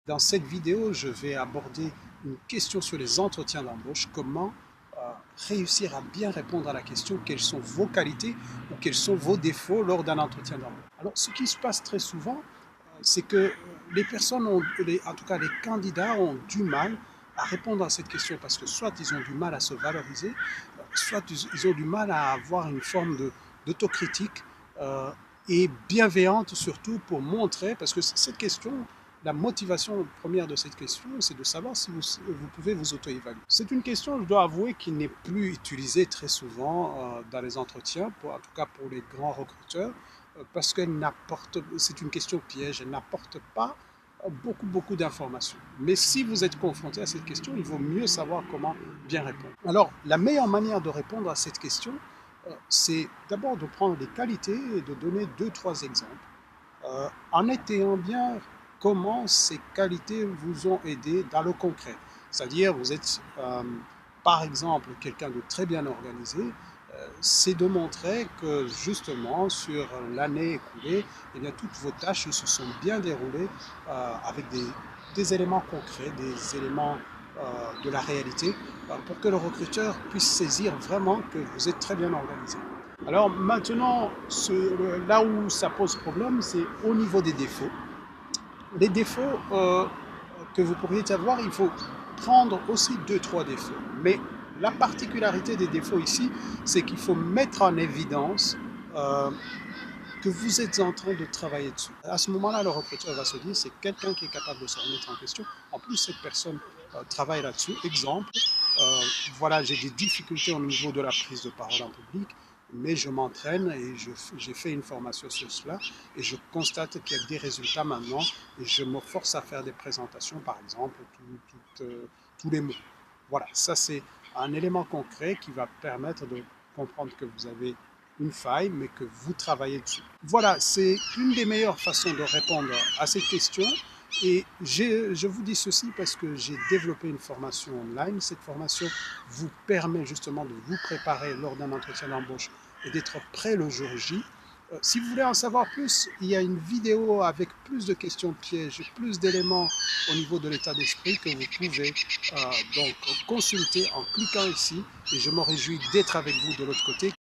Dans cette vidéo, je vais aborder une question sur les entretiens d'embauche, comment réussir à bien répondre à la question quelles sont vos qualités ou quels sont vos défauts lors d'un entretien d'embauche. Alors, ce qui se passe très souvent, c'est que les personnes, en tout cas les candidats, ont du mal à répondre à cette question parce que soit ils ont du mal à se valoriser, soit ils ont du mal à avoir une forme d'autocritique euh, et bienveillante surtout pour montrer, parce que cette question, la motivation première de cette question, c'est de savoir si vous pouvez vous auto-évaluer. C'est une question, je dois avouer, qui n'est plus utilisée très souvent dans les entretiens, en tout cas pour les grands recruteurs, parce qu'elle n'apporte, c'est une question piège, elle n'apporte pas beaucoup d'informations. Mais si vous êtes confronté à cette question, il vaut mieux savoir comment bien répondre. Alors, la meilleure manière de répondre à cette question, c'est d'abord de prendre les qualités et de donner deux, trois exemples, en étayant bien comment ces qualités vous ont aidé dans le concret. C'est-à-dire, vous êtes, par exemple, quelqu'un de très bien organisé, c'est de montrer que justement, sur l'année écoulée, eh bien, toutes vos tâches se sont bien déroulées avec des éléments concrets, des éléments de la réalité, pour que le recruteur puisse saisir vraiment que vous êtes très bien organisé. Alors maintenant, là où ça pose problème, c'est au niveau des défauts. Les défauts que vous pourriez avoir, il faut prendre aussi deux, trois défauts. Mais la particularité des défauts ici, c'est qu'il faut mettre en évidence euh, que vous êtes en train de travailler dessus. À ce moment-là, le recruteur va se dire, c'est quelqu'un qui est capable de se remettre en question. En plus, cette personne travaille là-dessus. Exemple, euh, voilà, j'ai des difficultés au niveau de la prise de parole en public, mais je m'entraîne et j'ai fait une formation sur cela et je constate qu'il y a des résultats maintenant et je me force à faire des présentations, par exemple, tous les mots. Voilà, ça c'est un élément concret qui va permettre de comprendre que vous avez une faille, mais que vous travaillez dessus. Voilà, c'est une des meilleures façons de répondre à cette question. Et je vous dis ceci parce que j'ai développé une formation online. Cette formation vous permet justement de vous préparer lors d'un entretien d'embauche et d'être prêt le jour J. Si vous voulez en savoir plus, il y a une vidéo avec plus de questions pièges, plus d'éléments au niveau de l'état d'esprit que vous pouvez donc consulter en cliquant ici. Et je me réjouis d'être avec vous de l'autre côté.